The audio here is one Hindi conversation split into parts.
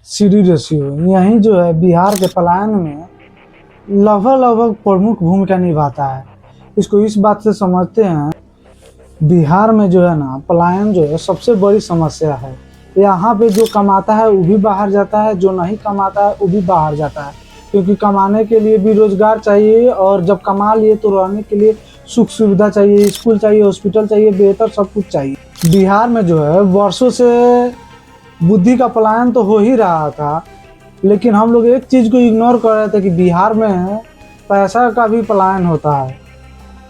सीडी रेशियो यही जो है बिहार के पलायन में लगभग प्रमुख भूमिका निभाता है। इसको इस बात से समझते हैं, बिहार में जो है ना पलायन जो है सबसे बड़ी समस्या है। यहाँ पे जो कमाता है वो भी बाहर जाता है, जो नहीं कमाता है वो भी बाहर जाता है, क्योंकि कमाने के लिए भी रोजगार चाहिए और जब कमा लिए तो रहने के लिए सुख सुविधा चाहिए, स्कूल चाहिए, हॉस्पिटल चाहिए, बेहतर सब कुछ चाहिए। बिहार में जो है वर्षों से बुद्धि का पलायन तो हो ही रहा था, लेकिन हम लोग एक चीज़ को इग्नोर कर रहे थे कि बिहार में पैसा का भी पलायन होता है।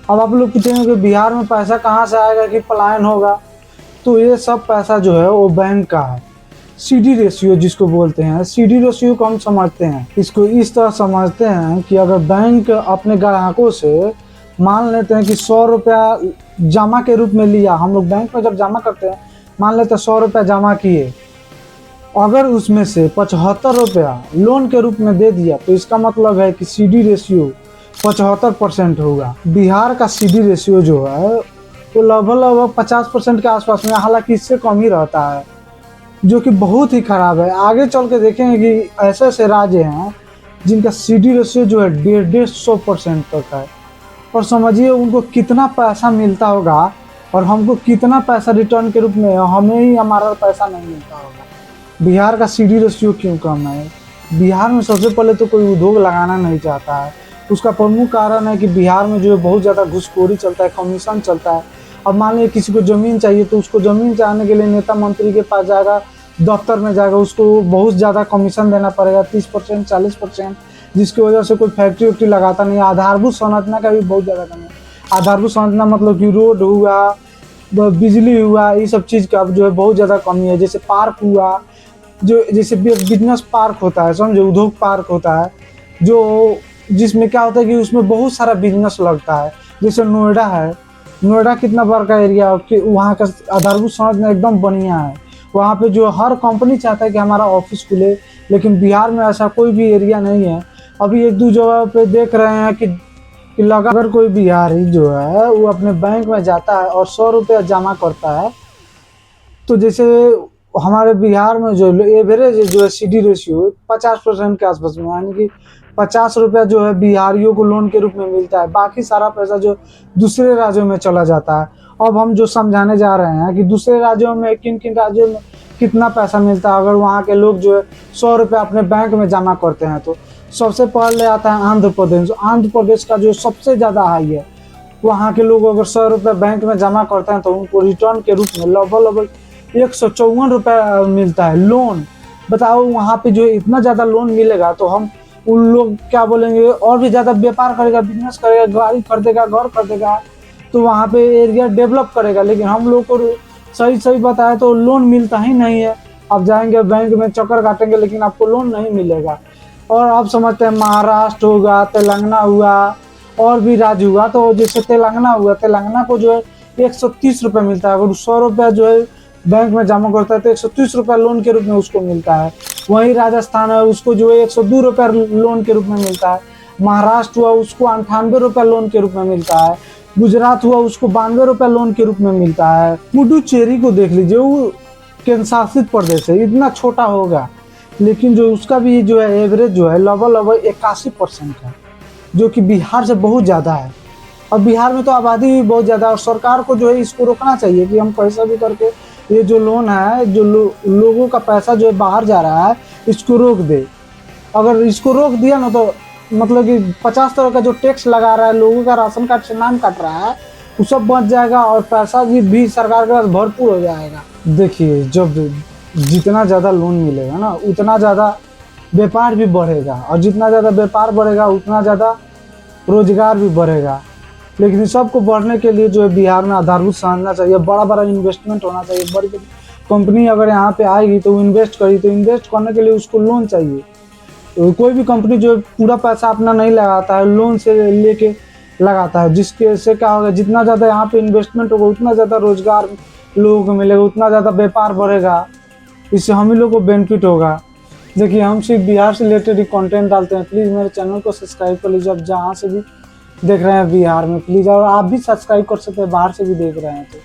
अब आप लोग पूछेंगे कि बिहार में पैसा कहाँ से आएगा कि पलायन होगा, तो ये सब पैसा जो है वो बैंक का है। सीडी रेशियो जिसको बोलते हैं, सीडी रेशियो को हम समझते हैं, इसको इस तरह समझते हैं कि अगर बैंक अपने ग्राहकों से मान लेते हैं कि 100 रुपया जमा के रूप में लिया, हम लोग बैंक में जब जमा करते हैं मान लेते हैं 100 रुपया जमा किए, अगर उसमें से 75 रुपया लोन के रूप में दे दिया तो इसका मतलब है कि सीडी रेशियो 75% होगा। बिहार का सीडी रेशियो जो है वो लगभग 50% के आसपास में, हालांकि इससे कम ही रहता है, जो कि बहुत ही खराब है। आगे चल के देखेंगे कि ऐसे ऐसे राज्य हैं जिनका सीडी रेशियो जो है 150% तक है, और समझिए उनको कितना पैसा मिलता होगा और हमको कितना पैसा रिटर्न के रूप में हमें ही हमारा पैसा नहीं मिलता होगा। बिहार का सीडी रेशियो क्यों कम है? बिहार में सबसे पहले तो कोई उद्योग लगाना नहीं चाहता है। उसका प्रमुख कारण है कि बिहार में जो है बहुत ज़्यादा घूसखोरी चलता है, कमीशन चलता है। अब मान लीजिए किसी को ज़मीन चाहिए तो उसको ज़मीन चाहने के लिए नेता मंत्री के पास जाएगा, दफ्तर में जाएगा, उसको बहुत ज़्यादा कमीशन देना पड़ेगा, 30% 40%, जिसकी वजह से कोई फैक्ट्री वैक्ट्री लगाता नहीं। आधारभूत संरचना का भी बहुत ज़्यादा कमी है। आधारभूत संरचना मतलब कि रोड हुआ, बिजली हुआ, ये सब चीज़ का जो है बहुत ज़्यादा कमी है। जैसे पार्क हुआ, जो जैसे बिजनेस पार्क होता है, समझो उद्योग पार्क होता है, जो जिसमें क्या होता है कि उसमें बहुत सारा बिजनेस लगता है। जैसे नोएडा है, नोएडा कितना बड़ा का एरिया कि वहाँ का आधारभूत संरचना एकदम बढ़िया है। वहाँ पे जो हर कंपनी चाहता है कि हमारा ऑफिस खुले, लेकिन बिहार में ऐसा कोई भी एरिया नहीं है। अभी एक दो जगह पे देख रहे हैं कि अगर कोई बिहारी जो है वो अपने बैंक में जाता है और 100 रुपया जमा करता है, तो जैसे हमारे बिहार में जो एवरेज जो है सीडी रेशियो 50% के आसपास में, यानी कि 50 रुपया जो है बिहारियों को लोन के रूप में मिलता है, बाकी सारा पैसा जो दूसरे राज्यों में चला जाता है। अब हम जो समझाने जा रहे हैं कि दूसरे राज्यों में किन किन राज्यों में कितना पैसा मिलता है। अगर वहाँ के लोग जो है 100 रुपया अपने बैंक में जमा करते हैं तो सबसे पहले आता है आंध्र प्रदेश। आंध्र प्रदेश का जो सबसे ज़्यादा हाई है, वहाँ के लोग अगर 100 रुपया बैंक में जमा करते हैं तो उनको रिटर्न के रूप में लगभग 154 रुपया मिलता है लोन। बताओ वहाँ पे जो इतना ज़्यादा लोन मिलेगा तो हम उन लोग क्या बोलेंगे, और भी ज़्यादा व्यापार करेगा, बिजनेस करेगा, गाड़ी खरीदेगा, घर खरीदेगा, तो वहाँ पे एरिया डेवलप करेगा। लेकिन हम लोग को सही बताया तो लोन मिलता ही नहीं है। आप जाएंगे बैंक में चक्कर काटेंगे लेकिन आपको लोन नहीं मिलेगा। और आप समझते हैं महाराष्ट्र होगा, तेलंगाना हुआ, और भी राज्य हुआ, तो जैसे तेलंगाना हुआ, तेलंगाना को जो है 130 रुपये मिलता है। अगर 100 रुपया जो है बैंक में जमा करता है तो 130 रुपया लोन के रूप में उसको मिलता है। वहीं राजस्थान है, उसको जो है 102 रुपया लोन के रूप में मिलता है। महाराष्ट्र हुआ, उसको 98 रुपया लोन के रूप में मिलता है। गुजरात हुआ, उसको 92 रुपया लोन के रूप में मिलता है। पुडुचेरी को देख लीजिए, वो केंद्र शासित प्रदेश है, इतना छोटा होगा, लेकिन जो उसका भी जो है एवरेज जो है लगभग 81% है, जो कि बिहार से बहुत ज़्यादा है। और बिहार में तो आबादी भी बहुत ज़्यादा है, और सरकार को जो है इसको रोकना चाहिए कि हम कैसा भी करके ये जो लोन है, जो लोगों का पैसा जो है बाहर जा रहा है, इसको रोक दे। अगर इसको रोक दिया ना तो मतलब कि 50 तरह का जो टैक्स लगा रहा है, लोगों का राशन कार्ड से नाम काट रहा है, वो सब बच जाएगा और पैसा भी सरकार के पास भरपूर हो जाएगा। देखिए, जब जितना ज़्यादा लोन मिलेगा ना उतना ज़्यादा व्यापार भी बढ़ेगा, और जितना ज़्यादा व्यापार बढ़ेगा उतना ज़्यादा रोजगार भी बढ़ेगा। लेकिन सबको बढ़ने के लिए जो है बिहार में आधारभूत संरचना चाहिए, बड़ा बड़ा इन्वेस्टमेंट होना चाहिए। बड़ी बड़ी कंपनी अगर यहाँ पे आएगी तो इन्वेस्ट करेगी, तो इन्वेस्ट करने के लिए उसको लोन चाहिए। तो कोई भी कंपनी जो पूरा पैसा अपना नहीं लगाता है, लोन से लेके लगाता है, जिसके से क्या होगा, जितना ज़्यादा यहाँ पे इन्वेस्टमेंट होगा उतना ज़्यादा रोजगार लोगों को मिलेगा, उतना ज़्यादा व्यापार बढ़ेगा, इससे हम ही लोग को बेनिफिट होगा। देखिए, हम सिर्फ बिहार से रिलेटेड ही कंटेंट डालते हैं। प्लीज़ मेरे चैनल को सब्सक्राइब कर लीजिए। आप जहाँ से भी देख रहे हैं बिहार में, प्लीज़, और आप भी सब्सक्राइब कर सकते हैं बाहर से भी देख रहे हैं तो।